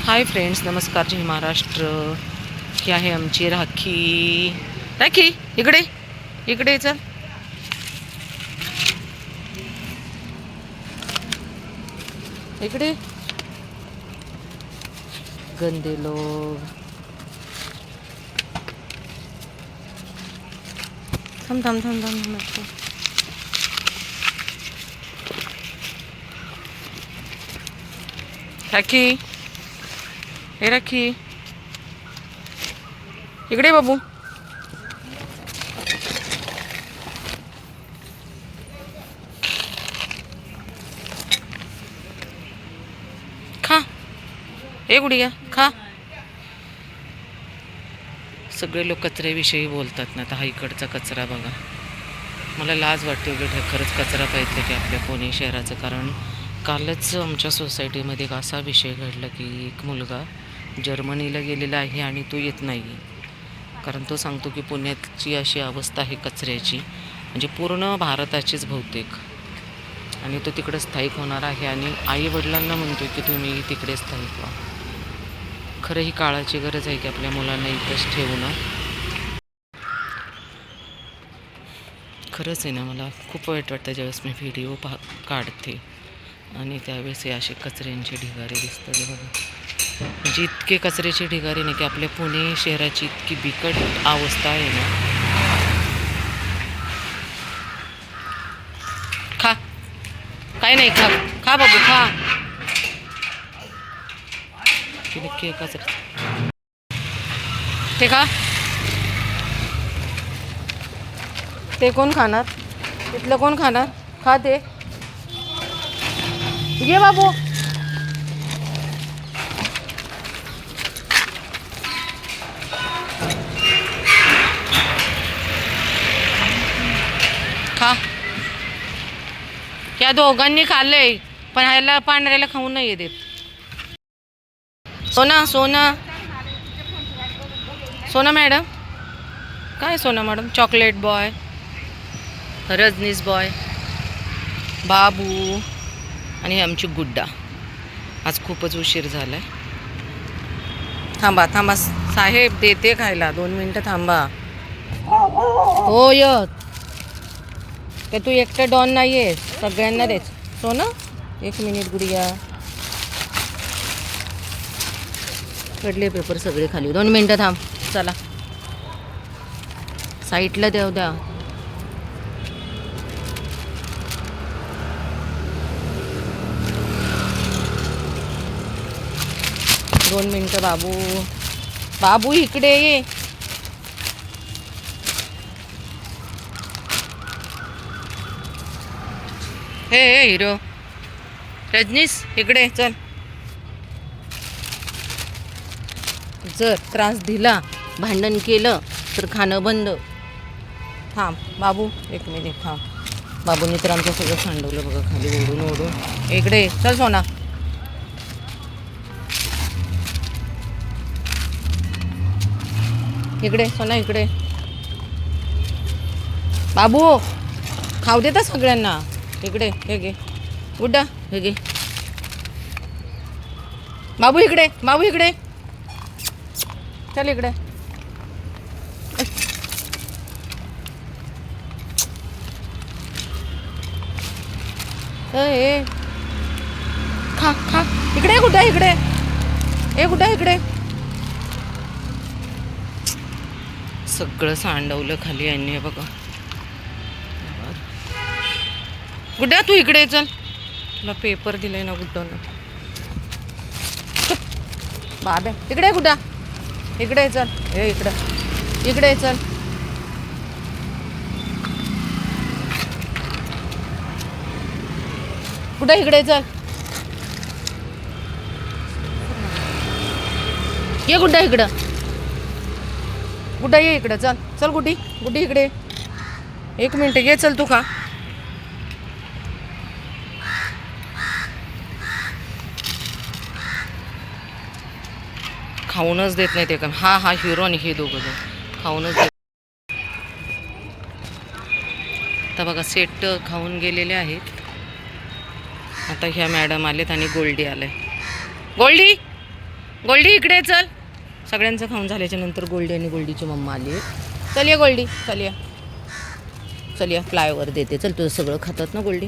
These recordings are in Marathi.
हाय फ्रेंड्स, नमस्कार. जय महाराष्ट्र. ही आहे आमची राखी. राखी इकडे इकडे चल. इकडे गंदे लोग. थांब थांब थांब थांब नको. राखी, हे राखी इकडे बाबू. खा, ए गुडिया खा. सगळे लोक कचऱ्याविषयी बोलतात ना. आता हा इकडचा कचरा बघा. मला लाज वाटते उलट. खरंच कचरा पाहिजे की आपल्या पुणे शहराचं. कारण कालच आमच्या सोसायटीमध्ये एक असा विषय घडला की एक मुलगा जर्मनीला गेलेला आहे आणि तो येत नाही. कारण तो सांगतो की पुण्याची अशी अवस्था आहे कचऱ्याची, म्हणजे पूर्ण भारताचीच बहुतेक. आणि तो तिकडे स्थायिक होणार आहे आणि आईवडिलांना म्हणतो की तुम्ही तिकडे स्थायिक व्हा. खरं ही काळाची गरज आहे की आपल्या मुलांना इथंच ठेवणं. खरंच आहे ना. मला खूप वाईट वाटतं ज्यावेळेस मी व्हिडिओ काढते आणि त्यावेळेस हे असे कचऱ्यांचे ढिगारे दिसतात बघा. म्हणजे इतके कचऱ्याचे ढिगारे नाही की आपल्या पुणे शहराची इतकी बिकट अवस्था आहे ना. खा, काय नाही, खा खा बाबू खा. की कचरा ते खा. ते कोण खाणार? तिथलं कोण खाणार? खा ते. ये बाबू. खा. या दोघांनी खाल्लंय पण ह्याला पांढऱ्याला खाऊ नाही देत. सोना सोना सोना मॅडम. काय Sona madam? Chocolate boy, Rajneesh boy, बाबू आणि आमची गुड्डा. आज खूपच उशीर झालाय. थांबा थांबा साहेब, देते खायला. 2 मिनटं थांबा. हो येत ते. तू एकटं डॉन नाही आहे, सगळ्यांना देच. सोना 1 मिनिट गुडिया. पडले पेपर सगळे खाली. 2 मिनटं थांब. चला साईटला देऊ द्या. दोन मिनटं बाबू. बाबू इकडे ये. हे हिरो रजनीश इकडे चल. जर त्रास दिला, भांडण केलं तर खाणं बंद. थांब बाबू 1 मिनिट थांब. बाबूनी तर आमचं सगळं सांडवलं बघा खाली ओढून ओढून. इकडे चल सोना. इकडे सोना इकडे. बाबू खाऊ देता सगळ्यांना. इकडे हे घे गुड्डा, हे घे. बाबू इकडे, बाबू इकडे चल. इकडे ए खा खा. इकडे गुड्डा इकडे. ए गुड्डा इकडे. सगळं सांडवलं खाली यांनी बघा. गुड्डा तू इकडे चल. तुला पेपर दिलाय ना गुड्डानं. बाबे इकडे गुड्डा. इकडे चल. हे इकडं इकडे चल. गुड्डा इकडे चल. ये गुड्डा इकडं. गुड्डा ये इकडं चल. चल गुड्डी, गुड्डी इकडे. 1 मिनिट ये चल. तू का खाऊनच देत नाही ते. का हा हा हिरो आणि हे दोघं जण खाऊनच देत. आता बघा सेट खाऊन गेलेले आहेत. आता ह्या मॅडम आलेत आणि गोल्डी आलाय. गोल्डी गोल्डी इकडे चल. सगळ्यांचं खाऊन झाल्याच्या नंतर गोल्डी आणि गोल्डीची मम्मा आली. चल या गोल्डी, चल या, चल या, फ्लायवर देते. चल, तुझं सगळं खातात ना गोल्डी.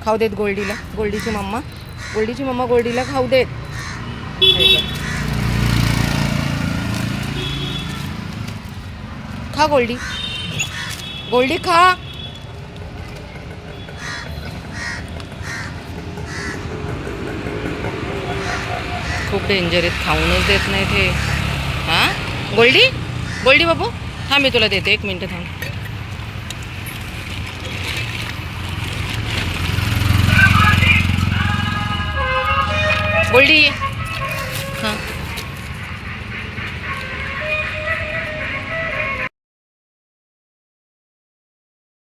खाऊ देत गोल्डीला. गोल्डीची मम्मा गोल्डीला खाऊ देत. खा गोल्डी, गोल्डी खा. खूप डेंजर आहेत, खाऊनच देत नाहीत हे. हां गोल्डी, गोल्डी बाबू थांब, मी तुला देते, 1 मिनटं थांब. गोल्डी